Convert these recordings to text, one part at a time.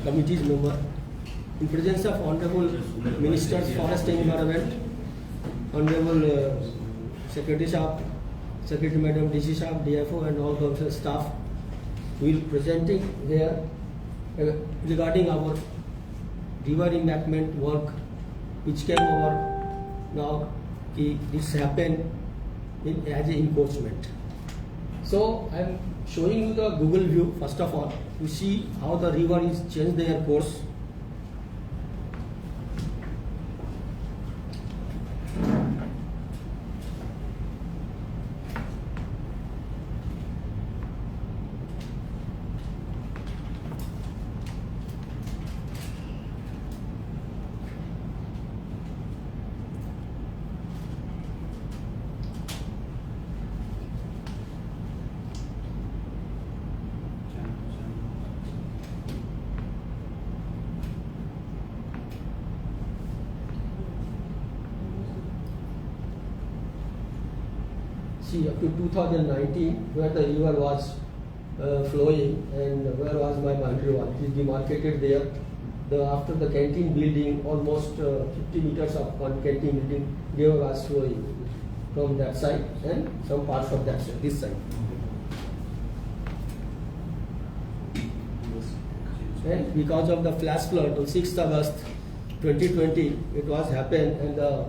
committee's member, in presence of Honorable Ministers, Forest and Environment, Honorable Secretary Shah, Secretary Madam, DC Shah, DFO and all council staff, we will presenting here regarding our river embankment work which came over now. This happened as an encroachment. So I am showing you the Google view first of all to see how the river is changed their course. See, up to 2019, where the river was flowing and where was my boundary wall, it is demarcated there. After the canteen building, almost 50 meters of one canteen building, river was flowing from that side and some parts of that side, this side. And because of the flash flood on 6th August 2020, it was happened and the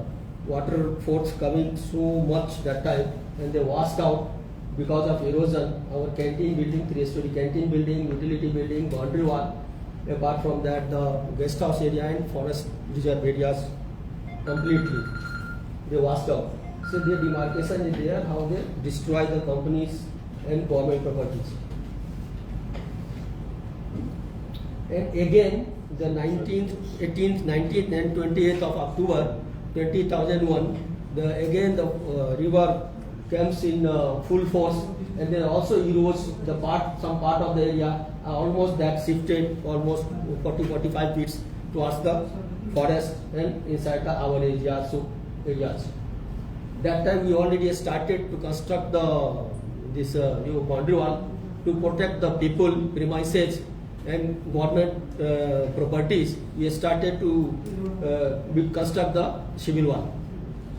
water force coming so much that time, and they washed out because of erosion our canteen building, 3-story canteen building, utility building, boundary wall. Apart from that, the guest house area and forest reserve areas completely they washed out. So their demarcation is there, how they destroy the companies and government properties. And again, the 19th, 18th, 19th and 28th of October 2001, the river comes in full force and then also erodes some part of the area, almost that shifted almost 40-45 feet towards the forest and inside our areas. That time we already started to construct this new boundary wall to protect the people, premises and government properties. We started to construct the civil wall,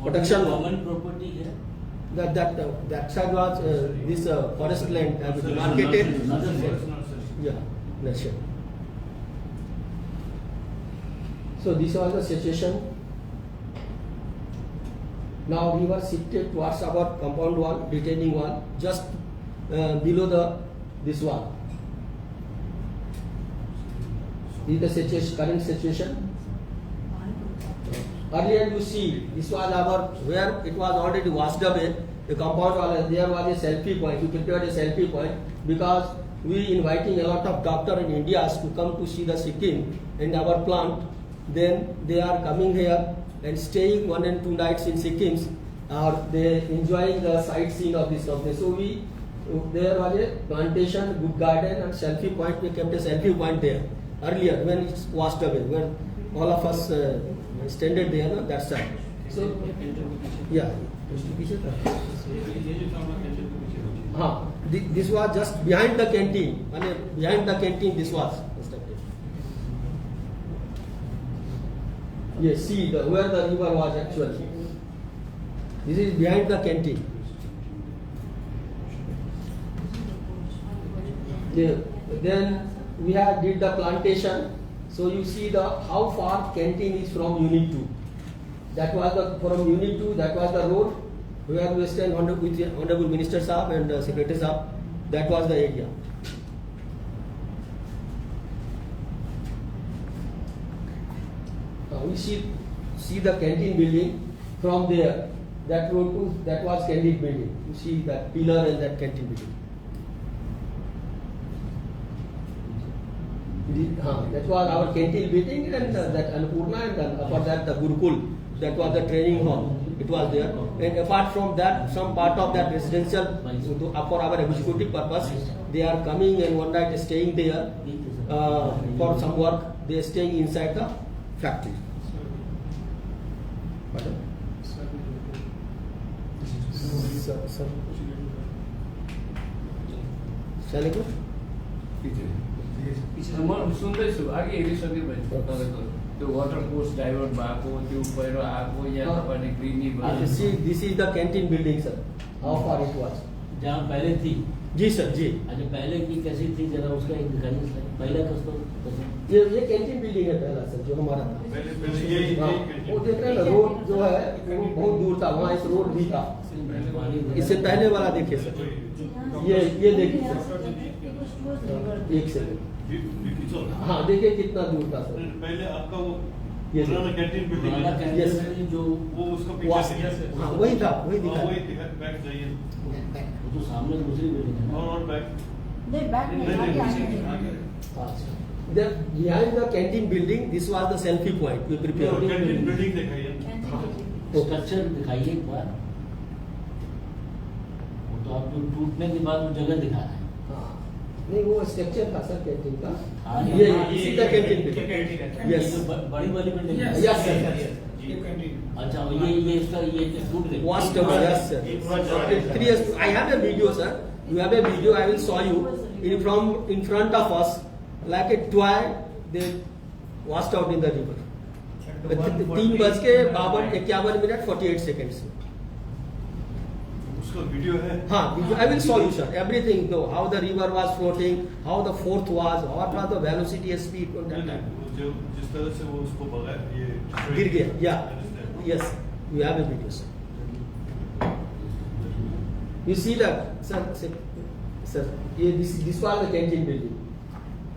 protection wall. Government property here? That side was this forest land demarcated. Yeah, that's it. So this was the situation. Now we were shifted towards our compound wall, retaining wall, just below this wall. This is the current situation. Earlier you see, this was where it was already washed away, the compound wall, there was a selfie point, we prepared a selfie point because we inviting a lot of doctors in India to come to see the Sikkim and our plant. Then they are coming here and staying 1 and 2 nights in Sikkim, or they enjoying the sightseeing of this company. So there was a plantation, good garden and selfie point, we kept a selfie point there. Earlier when it's washed away, where all of us standing there, no? That side. So, yeah. This was just behind the canteen. Behind the canteen, this was constructed. Yes, see where the river was actually. This is behind the canteen. Yeah. Then we did the plantation. So you see how far canteen is from Unit 2. That was from Unit 2. That was the road where we stand with Honorable Minister Saab and Secretary Saab. That was the area. We see the canteen building from there. That road that was canteen building. You see that pillar and that canteen building. That was our canteen building and that Annapurna, and for that the Gurukul, that was the training hall, it was there. And apart from that, some part of that residential for our executive purpose, they are coming and one night staying there for some work, they are staying inside the factory. Pardon? सुन्दैछु अघि हेरिसके भने तपाईँको त्यो water course divert भएको त्यो पहिरो आएको यहाँ तपाईँले Greenidge this is the canteen building sir, how far it was, जहाँ पहले थी। जी सर जी। अच्छा पहले की कैसी थी जरा उसका एक दिखाइए स्लाइड। पहला कस्तो ये कैंटीन बिल्डिंग है पहला सर जो हमारा था। वो देख रहे हैं ना रोड जो है वो बहुत दूर था, वहाँ एक रोड भी था। इससे पहले वाला देखिए सर, ये देखिए सर, एक सेकंड, हाँ देखिए कितना दूर था सर। पहले आपका वो ये पुराना कैंटीन बिल्डिंग है, यस जो वो उसका हाँ पीछे वही था, वही दिखा। वही बैक जाइए वो तो सामने दूसरी बिल्डिंग है ना। और बैक नहीं बैक में आगे आगे Then behind the canteen building, this was the selfie point we prepared. Canteen building दिखाइए। स्ट्रक्चर दिखाइए एक बार। वो तो आप जो टूटने के बाद वो जगह दिखा रहे हैं। हाँ, नहीं वो स्ट्रक्चर था सर कैंटीन का। हाँ, ये इसी का कैंटीन बिल्डिंग। ये यस जो बड़ी वाली बिल्डिंग है। Yes sir. अच्छा ये इसका ये टूट गई। Washed away, yes sir. 3 years. I have a video sir. You have a video. I will show you in front of us, like a toy. They washed out in the river. 3:52 48 seconds. उसका video है। हाँ, I will show you sir. Everything though, how the river was floating, how the fourth was, what was the velocity, speed on that time. जो जिस तरह से वो उसको बगैर ये गिर गया. Yeah. Yes. We have a video sir. You see that sir, ये this was the canteen building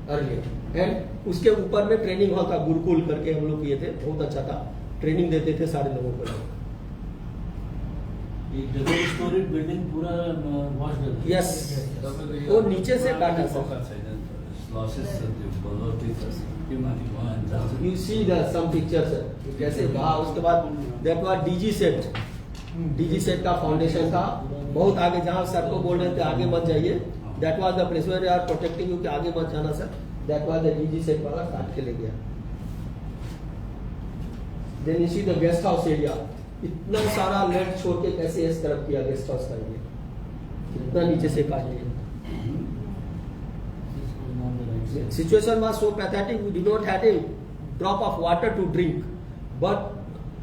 earlier. And उसके ऊपर में ट्रेनिंग हॉल था, गुरुकुल करके हम लोग किए थे, बहुत अच्छा था, ट्रेनिंग देते थे सारे लोगों को। ये डबल स्टोरी बिल्डिंग पूरा वॉश कर दिया। यस, वो नीचे से काटा sir. You see the some pictures sir, कैसे वहाँ उसके बाद that was DG set का फाउंडेशन था, बहुत आगे, जहाँ सर को बोल रहे थे आगे मत जाइए, that was the place where they are protecting you कि आगे मत जाना sir, that was the DG set वाला काट के ले गया। Then you see the guest house area, इतना सारा लैंड छोड़ के कैसे इस तरफ किया गेस्ट हाउस का एरिया, कितना नीचे से काट लिया। Situation was so pathetic. We did not have a drop of water to drink, but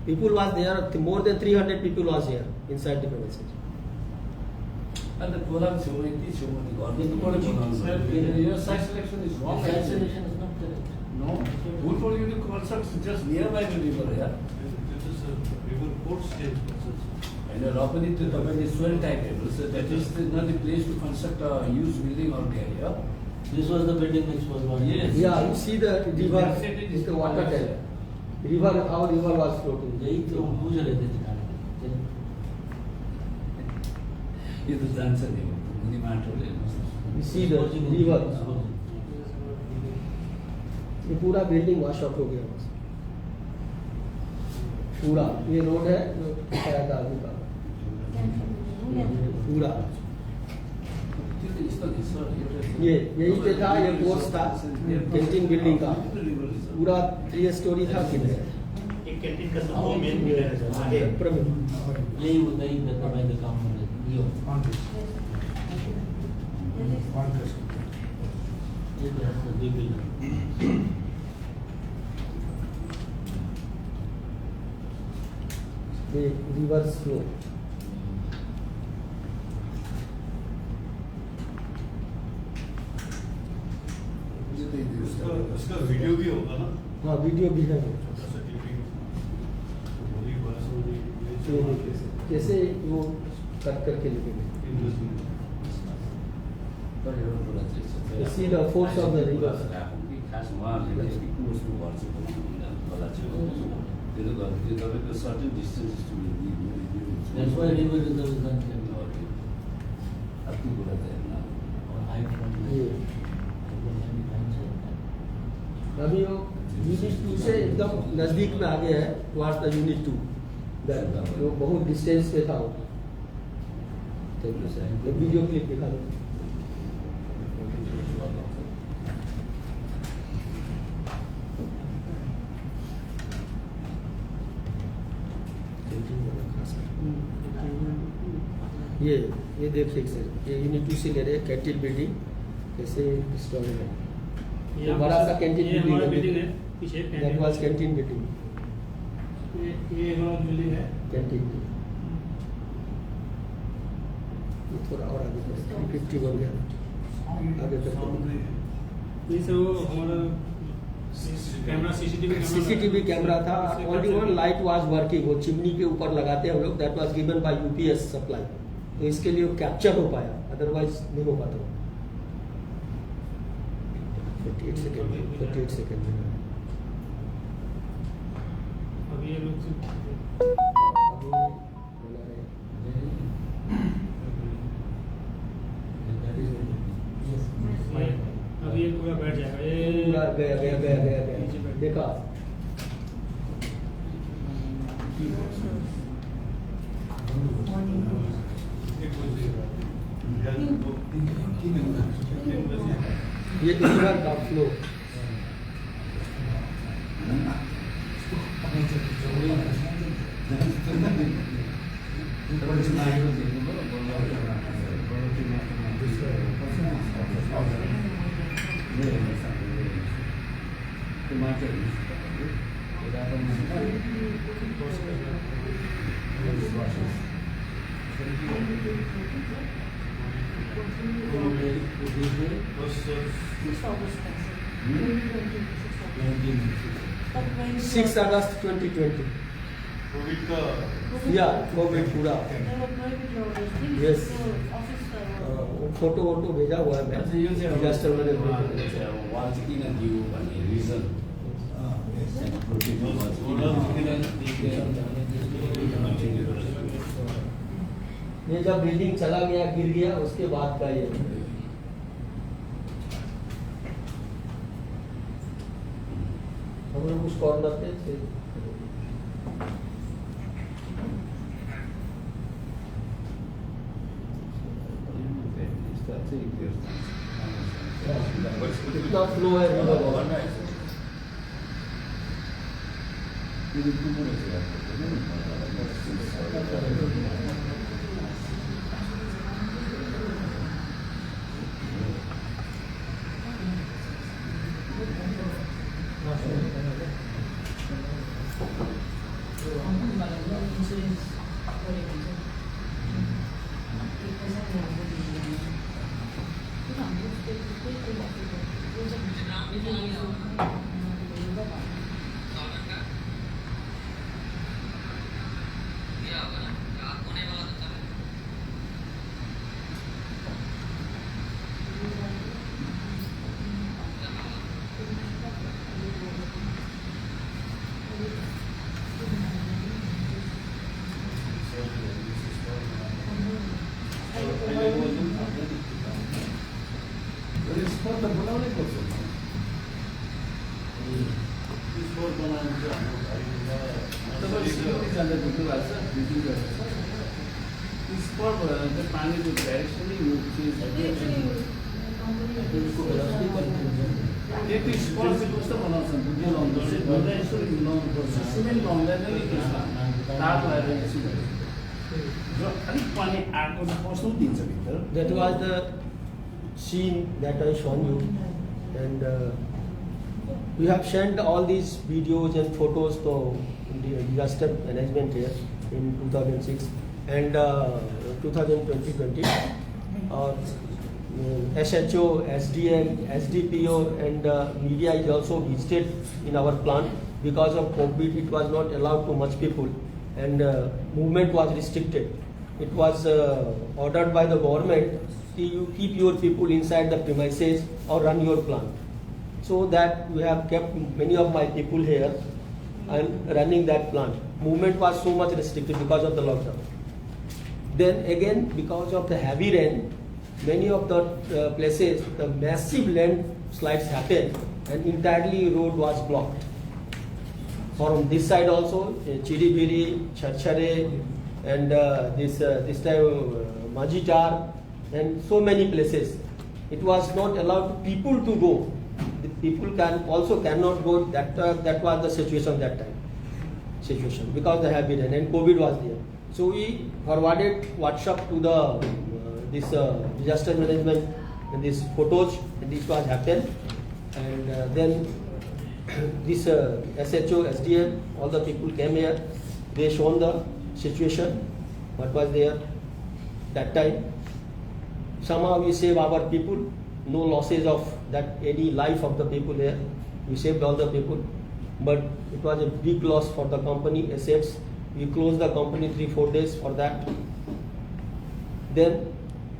people was there. More than 300 people was here inside the premises. And the program is already shown. Your site selection is wrong. Site selection is not correct. No. Who told you to construct just nearby the river? Yeah. This is a river port stage. And the property to the swell type. So that is not the place to construct a huge building out there. Yeah. This was the building which was one. Yes. Yeah, you see the river, is the water tank. River, how river was floating. यही तो हम पूछ रहे थे दिखाने के लिए। ये तो आंसर नहीं होता, मुझे मैटर ले लो। You see the river. ये पूरा बिल्डिंग वॉश आउट हो गया बस। पूरा ये रोड है जो शायद आगे का पूरा ये यही पे था, ये कोर्स था कैंटीन बिल्डिंग का, पूरा 3 स्टोरी था। कैंटीन का सब मेन बिल्डिंग है आगे यही होता ही करता मैं काम कर रहा ये तो है दो बिल्डिंग। ये रिवर्स फ्लो, उसका वीडियो भी होगा ना? हाँ वीडियो भी है। कैसे वो कट करके लेके गए। See the force of the river. That's why river is the reason. अभी वो यूनिट 2 से एकदम नजदीक में आ गया है, टुवर्ड्स द यूनिट 2, वो बहुत डिस्टेंस पे था वो। थैंक यू सर, एक वीडियो क्लिप दिखा दो। ये देख सर, ये यूनिट 2 से ले रहे कैंटीन बिल्डिंग कैसे डिस्टर्ब है। तो बड़ा सा कैंटीन ये हमारा बिल्डिंग है पीछे दैट वाज कैंटीन बिल्डिंग ये हमारा बिल्डिंग है कैंटीन ये थोड़ा और आगे 350 बन गया आगे तक ये सब हमारा कैमरा सीसीटीवी कैमरा था only one light was working वो चिमनी के ऊपर लगाते हैं हम लोग that was given by UPS supply तो इसके लिए कैप्चर हो पाया अदरवाइज नहीं हो पाता 48 सेकंड अभी ये लोग अभी ये पूरा बैठ जाएगा ये पूरा गया देखा ये दूसरा का फ्लो Six August 2020 कोविड का या कोविड पूरा Yes. फोटो वोटो भेजा हुआ है मैं disaster management was in a due and a reason. ये जब बिल्डिंग चला गया गिर गया उसके बाद का ये हम लोग उस कॉर्नर पे थे कितना फ्लो है river का। पानीको डाइरेक्सनै यति स्पट चाहिँ कस्तो बनाउँछन् त्यो लाउँदा चाहिँ भन्दा यसरी मिलाउनुपर्छ सिमेन्ट लाउँदैन नि त्यसमा तार लगाएर यसरी र अलिक पानी आएको चाहिँ कस्तो दिन्छ भित्र That was the scene that I shown you, and we have sent all these videos and photos to the disaster management here in 2006 and 2020. SHO, SDL, SDPO, and media is also visited in our plant. Because of COVID, it was not allowed to much people, and movement was restricted. It was ordered by the government that you keep your people inside the premises or run your plant. So that we have kept many of my people here and running that plant. Movement was so much restricted because of the lockdown. Then again, because of the heavy rain, many of the places, the massive landslides happened and entirely road was blocked. From this side also, Chiribiri, Chharchare, and this time Majitar, and so many places. It was not allowed people to go. The people cannot go. That was the situation that time. Because the heavy rain and COVID was there. So we forwarded WhatsApp to the this disaster management and these photos, and this was happened. And then this SHO, SDM, all the people came here. They shown the situation, what was there that time. Somehow we save our people, no losses of that any life of the people here. We saved all the people, but it was a big loss for the company assets. We closed the company 3-4 days for that. Then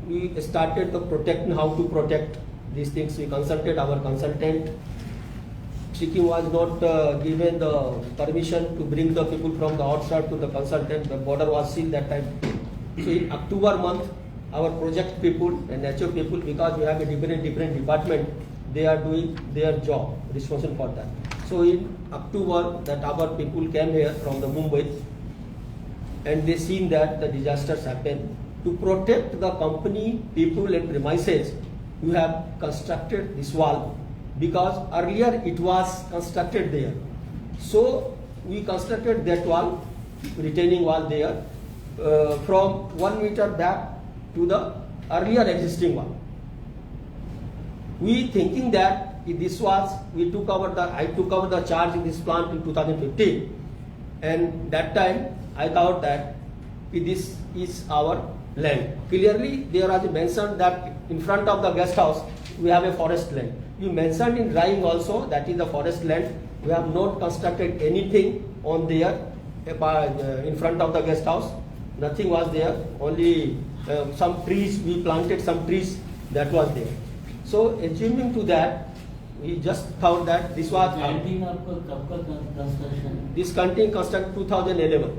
we started to protect, how to protect these things. We consulted our consultant. Sikkim was not given the permission to bring the people from the outside to the consultant. The border was sealed that time. So in October month, our project people and HO people, because we have a different department, they are doing their job, responsible for that. So in October, that our people came here from the Mumbai, and they seen that the disasters happen. To protect the company, people and premises, we have constructed this wall, because earlier it was constructed there. So we constructed that wall, retaining wall there, from 1 meter back to the earlier existing wall. We thinking that this was, I took over the charge in this plant in 2015, and that time I thought that this is our land. Clearly there was mentioned that in front of the guest house we have a forest land. You mentioned in drawing also that is the forest land. We have not constructed anything on there in front of the guest house. Nothing was there. Only some trees, we planted some trees, that was there. So assuming to that, we just thought that this was canteen आपको कब का construction? this canteen constructed 2011.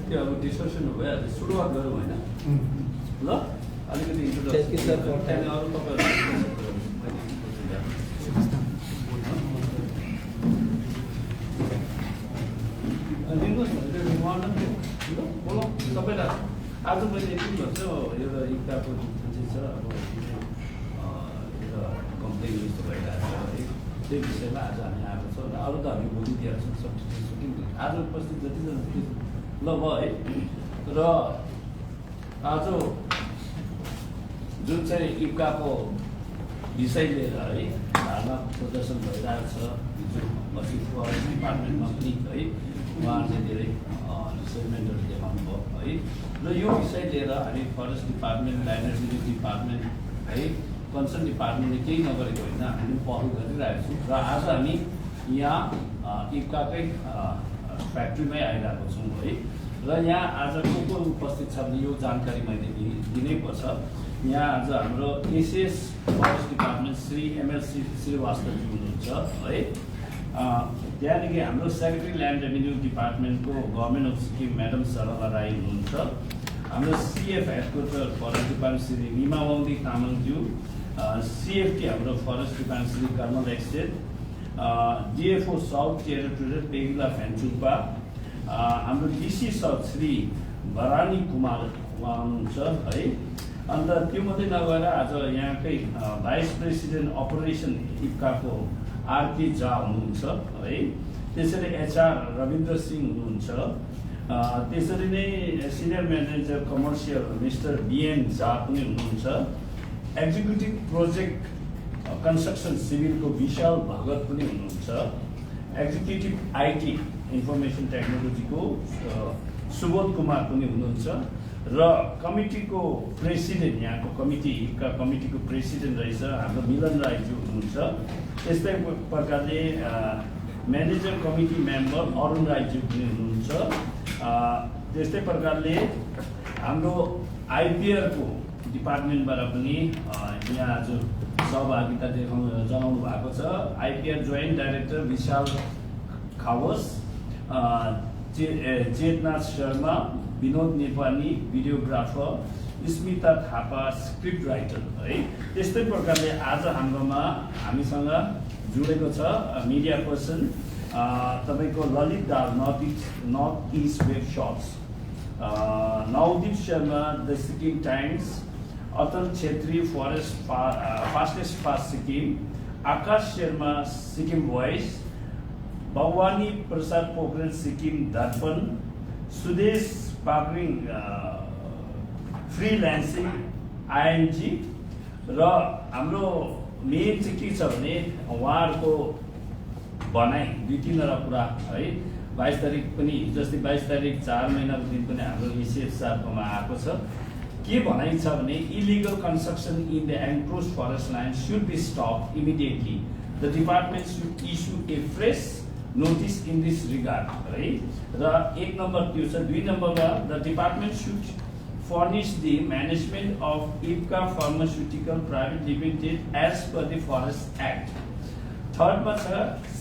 त्यो अब discussion भयो सुरुवात गरौँ होइन ल अलिकति Thank you, sir, for time. अरू तपाईँहरू दिनुहोस् न त्यो उहाँलाई पनि ल बोलाउँ तपाईँलाई आज मैले यति भन्छ एउटा इक्ताको जुन चाहिँ छ अब एउटा कम्प्लेन जस्तो भइरहेको छ है त्यही विषयमा आज हामी आएको छौँ र अरू त हामी बोलिदिएको छौँ सब चिज आज उपस्थित जतिजना ल भयो है र आज जुन चाहिँ इक्काको विषय लिएर है धर्ना प्रदर्शन भइरहेको छ हिजो अस्ति फरेस्ट डिपार्टमेन्टमा पनि है उहाँहरूले धेरै सेगमेन्टहरू देखाउनु भयो है र यो विषय लिएर हामी forest department land administration department है कन्सर्न डिपार्टमेन्टले केही नगरेको होइन हामी पहल गरिरहेको छौँ र आज हामी यहाँ इक्काकै फ्याक्ट्रीमै आइरहेको छौँ है र यहाँ आज को उपस्थित छ भने यो जानकारी मैले दिनै पर्छ। यहाँ आज हाम्रो SS forest department Shri ML श्रीवास्तवजी हुनुहुन्छ है। त्यहाँदेखि हाम्रो सेक्रेटरी ल्यान्ड रेभेन्यू डिपार्टमेन्टको government of Sikkim madam Sarla Rai हुनुहुन्छ। हाम्रो CF headquarter forest department Shri Rima Wangdi तामाङज्यू, सिएफटी हाम्रो फरेस्ट डिपार्टमेन्ट श्री कर्नल एक्सेट, DFO south territorial Pegila Phenchupa, हाम्रो डिसी साउथ श्री भरानी कुमार उहाँ हुनुहुन्छ है। अन्त त्यो मात्रै नगएर आज यहाँकै भाइस प्रेसिडेन्ट अपरेसन इक्काको आरके झा हुनुहुन्छ है। त्यसरी एचआर रविन्द्र सिंह हुनुहुन्छ। त्यसरी नै senior manager commercial mister BN Jha पनि हुनुहुन्छ। एक्जिक्युटिभ प्रोजेक्ट कन्स्ट्रक्सन सिभिलको विशाल भगत पनि हुनुहुन्छ। एक्जिक्युटिभ आइटी इन्फर्मेसन टेक्नोलोजीको सुबोध कुमार पनि हुनुहुन्छ र कमिटीको प्रेसिडेन्ट यहाँको कमिटीको प्रेसिडेन्ट रहेछ हाम्रो मिलन राईज्यू हुनुहुन्छ। त्यस्तै प्रकारले म्यानेजर कमिटी मेम्बर अरुण राईज्यू पनि हुनुहुन्छ। त्यस्तै प्रकारले हाम्रो आइपिआरको डिपार्टमेन्टबाट पनि यहाँ आज सहभागिता जनाउनु भएको छ। IPR joint director Vishal Khawas, Chetnath Sharma, Vinod Nepali videographer, Smita Thapa script writer है। त्यस्तै प्रकारले आज हाम्रोमा हामीसँग जुडेको छ मिडिया पर्सन तपाईँको Lalit Dal North East Web Shops, Navdeep Sharma the Sikkim Times, Atal Chettri forest fastest fast Sikkim, Akash Sharma Sikkim Voice, Bhavani Prasad Pokhrel Sikkim Darpan, Sudesh पाक्रिङ फ्रीलान्सिङ ING र हाम्रो मेन चाहिँ के छ भने उहाँहरूको भनाइ 2-3 कुरा है। 22 तारिक पनि जस्तै 22 तारिक 4 महिनाको दिन पनि हाम्रो ECF साहबकोमा आएको छ। के भनाइ छ भने illegal construction in the encroached forest land should be stop immediately. The department should issue a fresh notice in this regard है। र 1 नम्बर त्यो छ। 2 नम्बरमा the department should furnish the management of IPCA Pharmaceutical Private Limited as per the Forest Act. Third was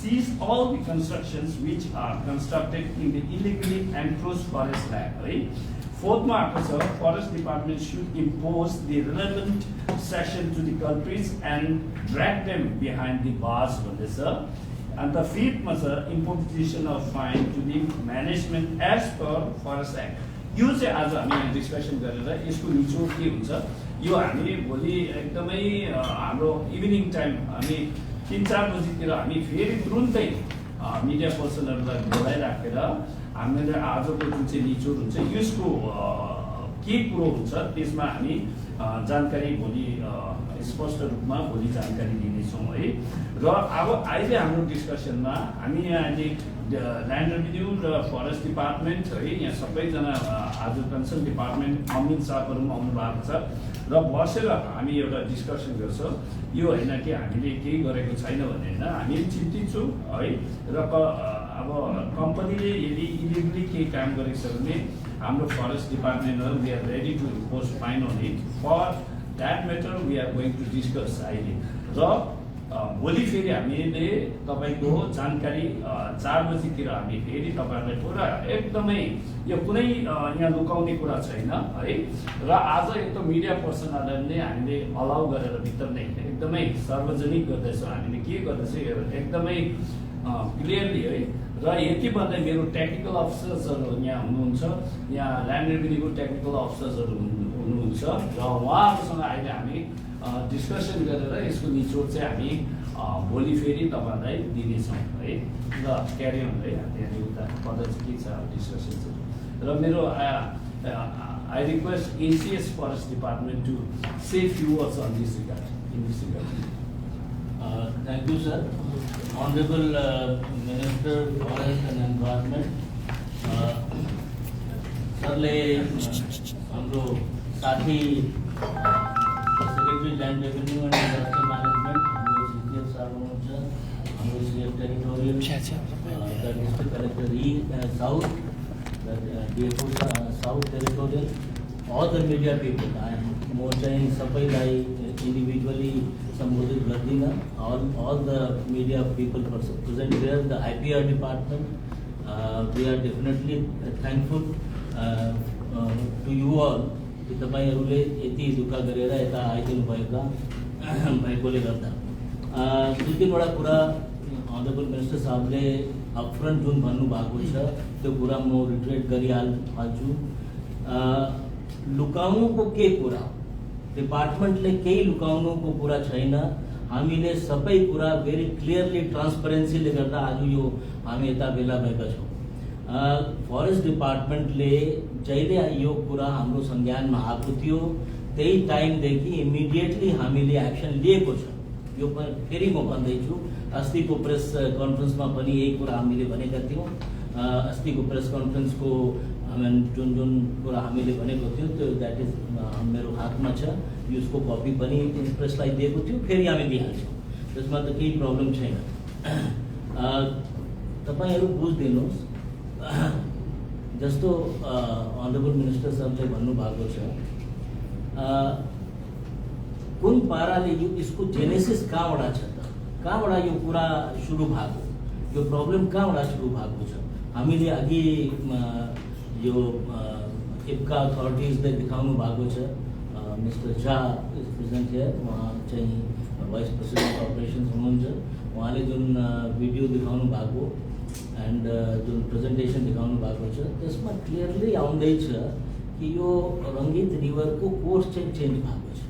cease all the constructions which are constructed in the illegally enclosed forest land. Right? Fourth mark was Forest Department should impose the relevant sanction to the culprits and drag them behind the bars. And the fifth was imposition of fine to the management as per Forest Act. यो चाहिँ आज हामी यहाँ discussion गरेर यसको निचोड के हुन्छ यो हामी भोलि एकदमै हाम्रो इभिनिङ टाइम हामी 3-4 बजीतिर हामी फेरि तुरुन्तै मिडिया पर्सनहरूलाई बोलाइराखेर हामीले आजको जुन चाहिँ निचोड हुन्छ यसको के कुरो हुन्छ त्यसमा हामी जानकारी भोलि स्पष्ट रूपमा भोलि जानकारी दिनेछौँ है। र अब अहिले हाम्रो डिस्कसनमा हामी यहाँ अहिले ल्यान्ड रेभिन्यू र फरेस्ट डिपार्टमेन्ट है यहाँ सबैजना आज कन्सर्न डिपार्टमेन्ट अमित साहबहरू पनि आउनु भएको छ र बसेर हामी एउटा डिस्कसन गर्छौँ। यो होइन कि हामीले केही गरेको छैन भने होइन, हामी चिन्तित छौँ है। र अब कम्पनीले यदि इलिगली केही काम गरेको छ भने हाम्रो फरेस्ट डिपार्टमेन्टहरू we are ready to impose fine on it. For that matter we are going to discuss अहिले। र भोलि फेरि हामीले तपाईँको जानकारी 4 बजीतिर हामी फेरि तपाईँहरूलाई पुरा एकदमै यो कुनै यहाँ लुकाउने कुरा छैन है। र आज यो मिडिया पर्सनहरूलाई नै हामीले अलाउ गरेर भित्र नै एकदमै सार्वजनिक गर्दैछौँ। हामीले के गर्दैछौँ एकदमै क्लियरली है। र यति भन्दै मेरो टेक्निकल अफिसर्सहरू यहाँ हुनुहुन्छ, यहाँ ल्यान्ड रेभिन्यूको टेक्निकल अफिसर्सहरू हुनुहुन्छ र उहाँहरूसँग अहिले हामी डिस्कसन गरेर यसको निचोड चाहिँ हामी भोलि फेरि तपाईँहरूलाई दिनेछौँ है। र क्यारी अन है त्यहाँदेखि उता कता चाहिँ के छ डिस्कसन चाहिँ। र मेरो I request ACS forest department to say few words on this regard in this regard. Thank you, sir. Honorable Minister Forest and Environment, सरले हाम्रो साथी secretary land revenue end disaster management हाम्रो CCF साहब हुनुहुन्छ, हाम्रो CF territorial, the district collector south, the DFO south territorial, all the media people. म चाहिँ सबैलाई इन्डिभिजुअली सम्बोधित गर्दिनँ। all the media people present here, the IPR department, we are definitely thankful to you all कि तपाईँहरूले यति दुःख गरेर यता आइदिनु भएकोले गर्दा 2-3वटा कुरा अनरेबल मिनिस्टर साहबले अपफ्रन्ट जुन भन्नुभएको छ त्यो कुरा म रिट्रेट गरिहाल्छु। लुकाउनुको के कुरा, डिपार्टमेन्टले केही लुकाउनुको कुरा छैन। हामीले सबै कुरा भेरी क्लियरली ट्रान्सपरेन्सीले गर्दा आज यो हामी यता भेला भएका छौँ। फरेस्ट डिपार्टमेन्टले जहिले यो कुरा हाम्रो संज्ञानमा आएको थियो त्यही टाइमदेखि इमिडिएटली हामीले एक्सन लिएको छ। यो फेरि म भन्दैछु, अस्तिको प्रेस कन्फरेन्समा पनि यही कुरा हामीले भनेका थियौँ। अस्तिको प्रेस कन्फरेन्सको जुन कुरा हामीले भनेको थियो त्यो द्याट इज मेरो हातमा छ। यसको कपी पनि प्रेसलाई दिएको थियो, फेरि हामी दिइहाल्छौँ, त्यसमा त केही प्रब्लम छैन। तपाईँहरू बुझिदिनुहोस्, जस्तो अनरेबल मिनिस्टर साहबले भन्नुभएको छ कुन पाराले यो यसको जेनेसिस कहाँबाट छ त, कहाँबाट यो कुरा सुरु भएको, यो प्रब्लम कहाँबाट सुरु भएको छ। हामीले अघि यो IPCA अथोरिटिजले देखाउनु भएको छ। Mister Jha is present here, उहाँ चाहिँ भाइस प्रेसिडेन्ट अपरेसन्स हुनुहुन्छ। उहाँले जुन भिडियो देखाउनु भएको एन्ड जुन प्रेजेन्टेसन देखाउनु भएको छ त्यसमा क्लियरली आउँदैछ कि यो रङ्गीत रिभरको कोर्स चाहिँ चेन्ज भएको छ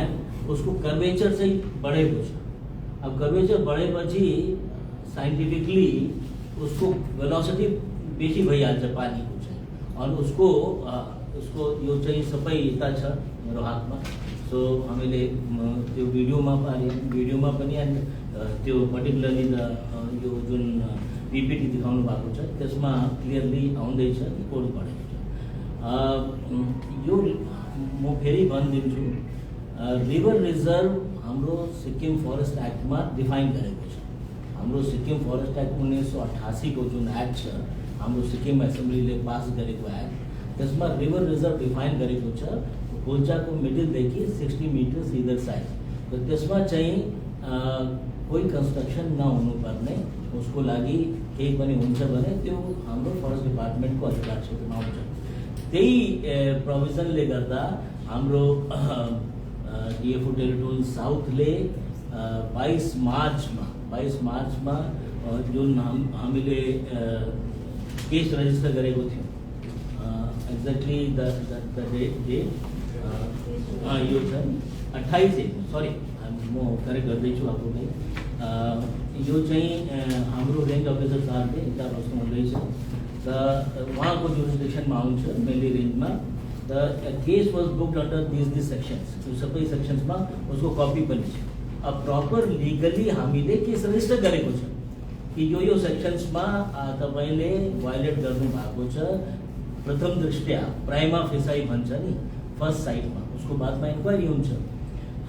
एन्ड उसको कर्वेचर चाहिँ बढेको छ। अब कर्वेचर बढेपछि साइंटिफिकली उसको वेलोसिटी बेसी भइहाल्छ पानीको चाहिँ अनि उसको यो चाहिँ सबै यता छ मेरो हातमा सो हामीले त्यो भिडियोमा पनि अनि त्यो पर्टिकुलरली यो जुन पिपिटी देखाउनु भएको छ त्यसमा क्लियरली आउँदैछ कोड पढेको छ यो म फेरि भनिदिन्छु रिभर रिजर्भ हाम्रो सिक्किम फरेस्ट एक्टमा डिफाइन गरेको छ हाम्रो सिक्किम फरेस्ट एक्ट 1988 को जुन एक्ट छ हाम्रो सिक्किम एसेम्ब्लीले पास गरेको एक्ट त्यसमा रिभर रिजर्भ डिफाइन गरेको छ खोल्चाको मिडलदेखि 60 मिटर्स इदर साइड र त्यसमा चाहिँ कोही कन्स्ट्रक्सन नहुनुपर्ने उसको लागि केही पनि हुन्छ भने त्यो हाम्रो फरेस्ट डिपार्टमेन्टको अधिकार क्षेत्रमा आउँछ त्यही प्रोभिजनले गर्दा हाम्रो डिएफओ टेरिटोरियल साउथले 22 मार्चमा जुन हामीले केस रजिस्टर गरेको थियौँ एक्ज्याक्टली द डेट यो छ 28 सरी म करेक्ट गर्दैछु आफूलाई यो चाहिँ हाम्रो रेन्ज अफिसर साहबले यता बस्नु हुँदैछ र उहाँको जुरिस्डिक्सनमा आउँछ मेली रेन्जमा the case was booked under this sections त्यो सबै सेक्सन्समा उसको कपी पनि छ अब प्रपर लिगली हामीले केस रजिस्टर गरेको छ कि यो सेक्सन्समा तपाईँले भायोलेट गर्नु भएको छ प्रथम दृष्टया प्राइमा फेसाई भन्छ नि फर्स्ट साइडमा उसको बादमा इन्क्वायरी हुन्छ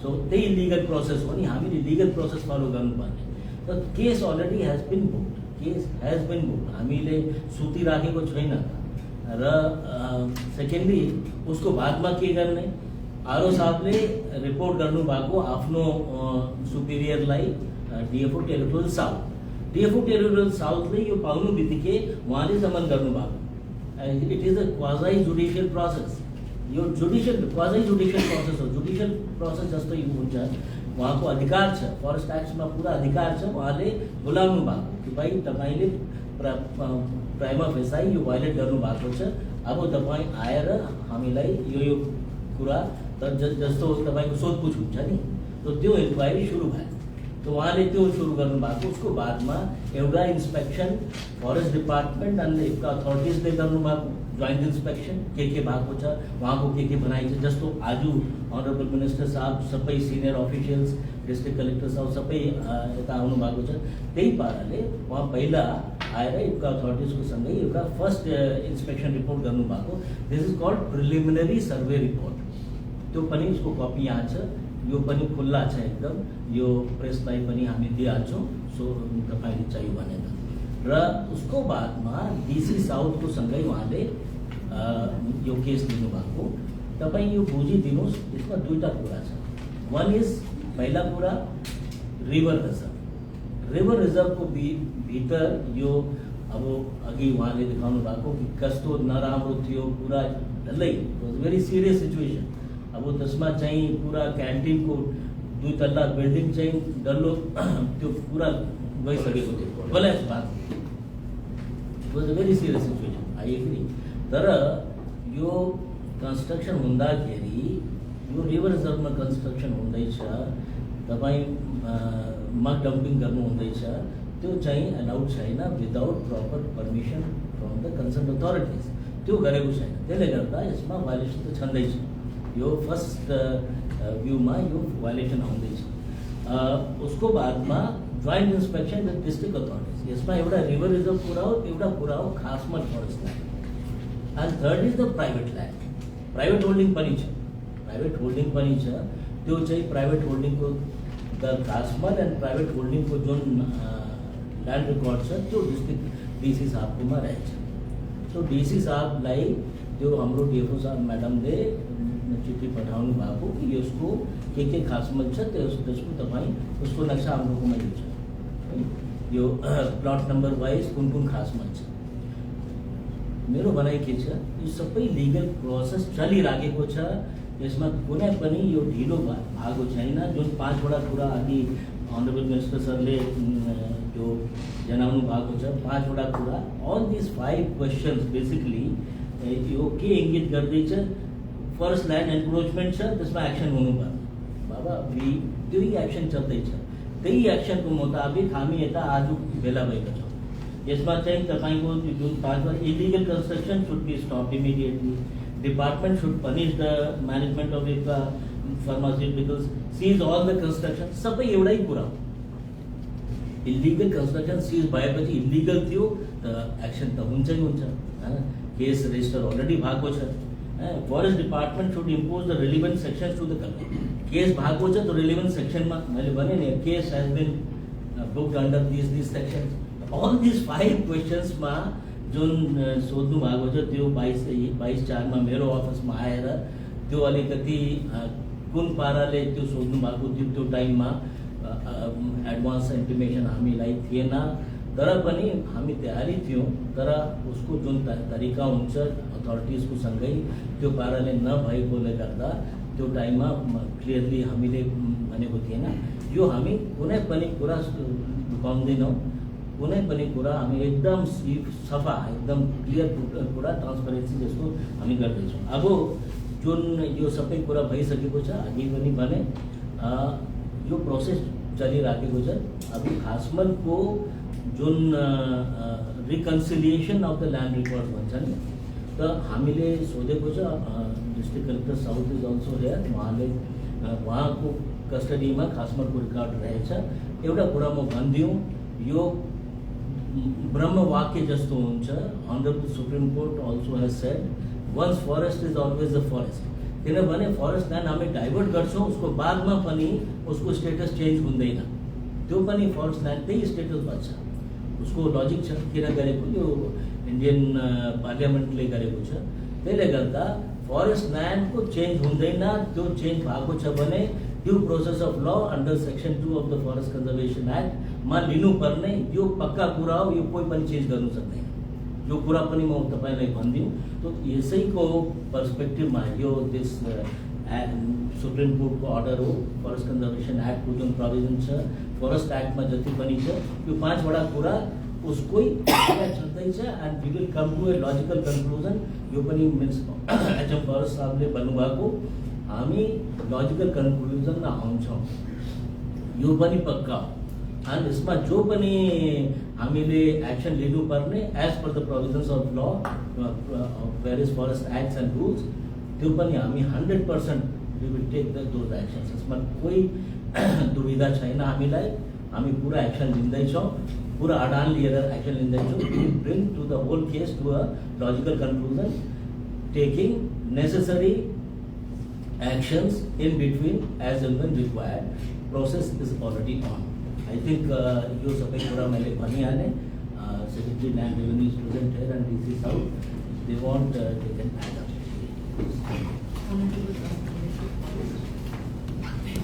सो त्यही लिगल प्रोसेस हो नि हामीले लिगल प्रोसेस फलो गर्नुपर्ने त case already has been booked हामीले सुतिराखेको छैन र सेकेन्डली उसको बादमा के गर्ने आरओ साहबले रिपोर्ट गर्नुभएको आफ्नो सुपिरियरलाई डिएफओ टेरिटोरियल साउथले यो पाउनु बित्तिकै उहाँले समन गर्नुभएको it is a quasi judicial process yo quasi judicial process हो जुडिसियल प्रोसेस जस्तो यो हुन्छ उहाँको अधिकार छ फरेस्ट एक्टमा पुरा अधिकार छ उहाँले बोलाउनु भएको कि भाइ तपाईँले प्राइमा फेसाई यो भायोलेट गर्नुभएको छ अब तपाईँ आएर हामीलाई यो कुरा जस्तो तपाईँको सोधपुछ हुन्छ नि त्यो इन्क्वायरी सुरु भयो तो उहाँले त्यो सुरु गर्नुभएको उसको बादमा एउटा इन्स्पेक्सन फरेस्ट डिपार्टमेन्ट अनि एउटा अथोरिटिजले गर्नुभएको जोइन्ट इन्स्पेक्सन के भएको छ उहाँको के बनाइ छ जस्तो आज अनरेबल मिनिस्टर साहब सबै सिनियर अफिसियल्स डिस्ट्रिक्ट कलेक्टर साहब सबै यता आउनु भएको छ त्यही पाराले उहाँ पहिला आएर एउटा अथोरिटिजको सँगै एउटा फर्स्ट इन्स्पेक्सन रिपोर्ट गर्नुभएको this is called preliminary survey report त्यो पनि उसको कपी यहाँ छ यो पनि खुल्ला छ एकदम यो प्रेसलाई पनि हामी दिइहाल्छौँ सो तपाईँले चाहियो भनेर र उसको बादमा डिसी साउथको सँगै उहाँले यो केस लिनुभएको तपाईँ यो बुझिदिनुहोस् यसमा दुईटा कुरा छ वान इज पहिला कुरा रिभर रिजर्भको भित्र यो अब अघि उहाँले देखाउनु भएको कि कस्तो नराम्रो थियो पुरा डल्लै भेरी सिरियस सिचुएसन अब त्यसमा चाहिँ पुरा क्यान्टिनको 2 तल्ला बिल्डिङ चाहिँ डल्लो त्यो पुरा गइसकेको थियो कोल्याप्स भएको it was a very serious situation I agree तर यो कन्स्ट्रक्सन हुँदाखेरि यो रिभर रिजर्भमा कन्स्ट्रक्सन हुँदैछ तपाईँ मग डम्पिङ गर्नु हुँदैछ त्यो चाहिँ अलाउड छैन without proper permission from the concern authorities त्यो गरेको छैन त्यसले गर्दा यसमा भायोलेसन त छँदैछ यो फर्स्ट भ्यूमा यो भायोलेसन आउँदैछ उसको बादमा जोइन्ट इन्स्पेक्सन विथ डिस्ट्रिक्ट अथोरिटिज यसमा एउटा रिभर रिजर्भ कुरा हो एउटा कुरा हो खासमा forest land and third is the private land private holding पनि छ त्यो चाहिँ प्राइभेट होल्डिङको द खासमल एन्ड प्राइभेट होल्डिङको जुन ल्यान्ड रेकर्ड छ त्यो डिस्ट्रिक्ट डिसी साहबकोमा रहेछ सो डिसी साहबलाई त्यो हाम्रो डिएफओ साहब म्याडमले चिठी पठाउनु भएको कि यसको के खासमल छ त्यसको तपाईँ उसको नक्सा हाम्रोकोमा यो छ यो प्लट नम्बर वाइज कुन खासमल छ मेरो भनाइ के छ यो सबै लिगल प्रोसेस चलिराखेको छ यसमा कुनै पनि यो ढिलो भएको छैन जुन 5 वटा कुरा अघि अनरेबल मिनिस्टर सरले जो जनाउनु भएको छ 5 वटा कुरा अल दिस 5 क्वेसन्स बेसिकली यो के इङ्गित गर्दैछ फरेस्ट ल्यान्ड एन्क्रोचमेन्ट छ त्यसमा एक्सन हुनुपर्छ बाबा त्यही एक्सन चल्दैछ त्यही एक्सनको मुताबिक हामी यता आज भेला भएका छौँ। यसमा चाहिँ तपाईँको जुन 5 मा illegal construction should be stop immediately, department should punish the management of it pharmaceuticals, seize all the construction, सबै एउटै कुरा हो। इलिगल कन्स्ट्रक्सन सिज भएपछि इलिगल थियो त एक्सन त हुन्छै हुन्छ हैन, केस रेजिस्टर अलरेडी भएको छ। Forest department should impose the relevant sections to the country, case भएको छ त रिलेभेन्ट सेक्सनमा मैले भने नि case has been booked under this sections. All this 5 क्वेशन्समा जुन सोध्नु भएको छ त्यो 22/4 मा मेरो अफिसमा आएर त्यो अलिकति कुन पाराले त्यो सोध्नु भएको थियो त्यो टाइममा एडभान्स इन्फर्मेसन हामीलाई थिएन, तर पनि हामी तयारी थियौँ। तर उसको जुन तरिका हुन्छ अथोरिटिजको सँगै त्यो पाराले नभएकोले गर्दा त्यो टाइममा क्लियरली हामीले भनेको थिएन। यो हामी कुनै पनि कुरा लुकाउँदैनौँ, कुनै पनि कुरा हामी एकदम सफा एकदम क्लियर कुरा ट्रान्सपरेन्सी जस्तो हामी गर्दैछौँ। अब जुन यो सबै कुरा भइसकेको छ, अघि पनि भने यो प्रोसेस चलिराखेको छ। अब खासमनको जुन reconciliation of the land record भन्छ नि, त हामीले सोधेको छ। District collector south is also here, उहाँले उहाँको कस्टडीमा खासमनको रिकर्ड रहेछ। एउटा कुरा म भनिदिउँ, यो ब्रह्मवाक्य जस्तो हुन्छ। Honourable supreme court also has said once forest is always the forest, किनभने फरेस्ट ल्यान्ड हामी डाइभर्ट गर्छौँ उसको बादमा पनि उसको स्टेटस चेन्ज हुँदैन, त्यो पनि फरेस्ट ल्यान्ड त्यही स्टेटस बन्छ। उसको लजिक छ किन गरेको, यो इन्डियन पार्लियामेन्टले गरेको छ। त्यसले गर्दा फरेस्ट ल्यान्डको चेन्ज हुँदैन। त्यो चेन्ज भएको छ भने due process of law under section 2 of the forest conservation एक्टमा लिनुपर्ने यो पक्का कुरा हो। यो कोही पनि चेन्ज गर्नु सक्दैन, यो कुरा पनि म तपाईँलाई भनिदिउँ। तो यसैको पर्सपेक्टिभमा यो दिस सुप्रिम कोर्टको अर्डर हो। फरेस्ट कन्जर्भेसन एक्टको जुन प्रोभिजन छ फरेस्ट एक्टमा जति पनि छ यो 5 वटा कुरा उसकै छँदैछ। And we will come to a logical conclusion. यो पनि मिन्स एचएम फरेस्ट साहबले भन्नुभएको, हामी लजिकल कन्क्लुजनमा आउँछौँ, यो पनि पक्का हो। एन्ड यसमा जो पनि हामीले एक्सन लिनुपर्ने as per the provisions of law various forest acts and rules, त्यो पनि हामी 100% we will take those actions. यसमा कोही दुविधा छैन हामीलाई, हामी पुरा एक्सन लिँदैछौँ, पुरा अडान लिएर एक्सन लिँदैछौँ। We will bring to the whole case to a logical conclusion, taking necessary actions in between as and when required. Process is already on. I think यो सबै कुरा मैले भनिहालेँ। Secretary Land Revenue is present here and DC South. They want they can add up.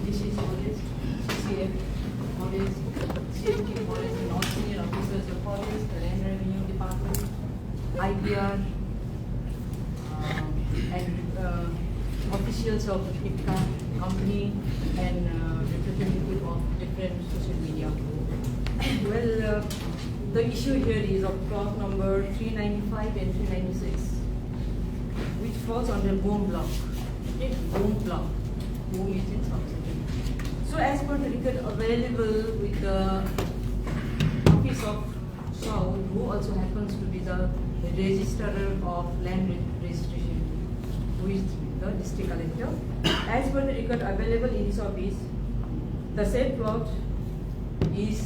This is Forest, CCF, Forest, CFT, Forest, and all senior officers of Forest, the Land Revenue Department, IPR, and officials of IPCA company and representative of different social media. Well, the issue here is of clause number 395 and 396, which falls under BOOM block. Okay, BOOM block. BOOM is in subsidy. So as per the record available with the office of South, who also happens to be the registrar of land registration, who is the district collector. As per the record available in his office, the said plot is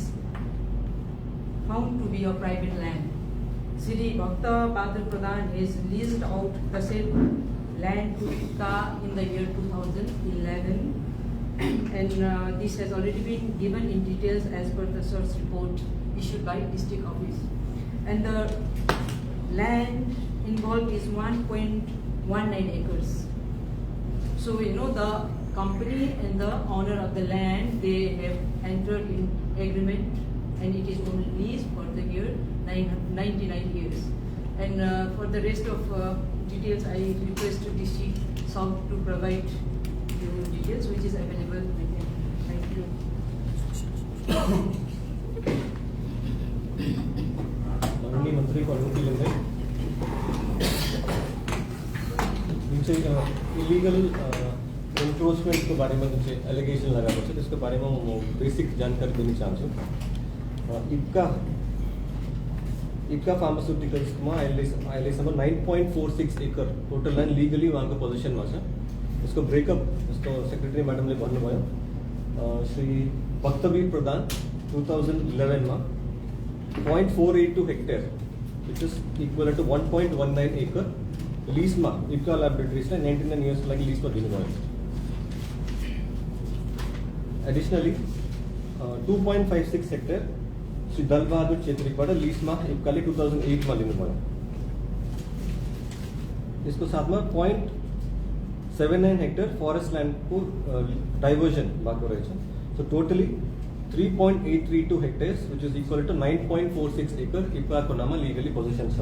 found to be a private land. Sri Bhakta Padra Pradhan has leased out the said land to IPCA in the year 2011, and this has already been given in details as per the source report issued by district office. And the land involved is 1.19 acres. So you know the company and the owner of the land, they have entered in agreement, and it is on lease for the year 99 years. And for the rest of details, I request DC South to provide you details which is available with him. Thank you. माननीय मंत्री को अनुमति लेंगे। इनसे illegal एन्क्रोचमेन्टको बारेमा जुन चाहिँ allegation लगाएको छ त्यसको बारेमा म बेसिक जानकारी दिन चाहन्छु। इप्का फार्मास्युटिकल्समा अहिलेसम्म 9.46 एकर टोटल ल्यान्ड लिगली उहाँको पोजिसनमा छ। यसको ब्रेकअप जस्तो सेक्रेटरी म्याडमले भन्नुभयो, श्री भक्तवीर प्रधान 2011 मा 0.482 hectare which is equal to 1.19 acre लिजमा इप्का ल्याबोरेटरिजलाई 99 इयर्सको लागि लिजमा दिनुभयो। एडिसनली 2.56 हेक्टेयर श्री दलबहादुर छेत्रीबाट लिजमा इप्काले 2008 मा लिनुभयो। यसको साथमा 0.79 हेक्टेयर फरेस्ट ल्यान्डको डाइभर्जन भएको रहेछ। So totally 3.832 hectares which is equal to 9.46 acre इप्काको नाममा लिगली पोजिसन छ।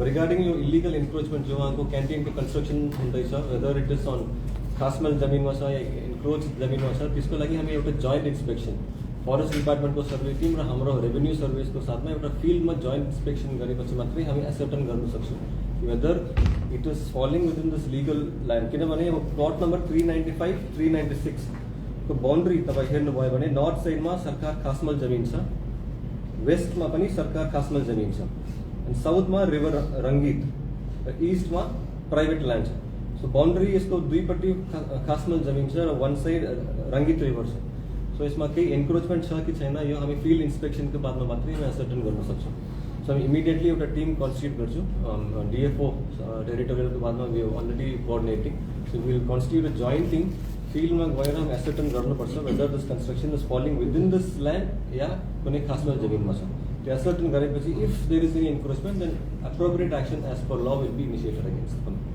रिगार्डिङ यो इलिगल इन्क्रोचमेन्ट जो उहाँको क्यान्टिनको कन्स्ट्रक्सन हुँदैछ, वेदर इट इज अन खासमल जमिनमा छ या इन्क्रोच जमिनमा छ, त्यसको लागि हामी एउटा जोइन्ट इन्सपेक्सन फरेस्ट डिपार्टमेन्टको सर्वे टिम र हाम्रो रेभेन्यू सर्भिसको साथमा एउटा फिल्डमा जोइन्ट इन्सपेक्सन गरेपछि मात्रै हामी एसर्टन गर्न सक्छौँ weather it is falling within this legal land. किनभने अब प्लट नम्बर 395, 396 को बाउन्ड्री तपाईँ हेर्नुभयो भने नर्थ साइडमा सरकार खासमल जमिन छ, वेस्टमा पनि सरकार खासमल जमिन छ, अनि साउथमा रिभर रङ्गीत र इस्टमा प्राइभेट ल्यान्ड छ। सो बाउन्ड्री यसको दुईपट्टि खासमल जमिन छ र वान साइड रङ्गीत रिभर छ। सो यसमा केही एन्क्रोचमेन्ट छ कि छैन यो हामी फिल्ड इन्सपेक्सनको बादमा मात्रै हामी एसर्टन गर्न सक्छौँ। सो हामी इमिडिएटली एउटा टिम कन्स्टिट्युट गर्छौँ डिएफओ टेरिटोरियलको बादमा we already coordinating. So will constitute a joint team, फिल्डमा गएर हामी एसर्टन गर्नुपर्छ whether this construction is falling within this land या कुनै खासमल जमिनमा छ। त्यो एसर्टन गरेपछि if there is any encroachment then appropriate action as per law will be initiated against the company.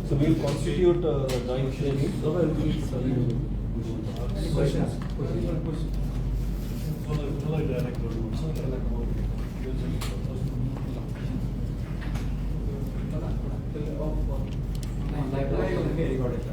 So we will constitute a joint team. Questions? Recorded.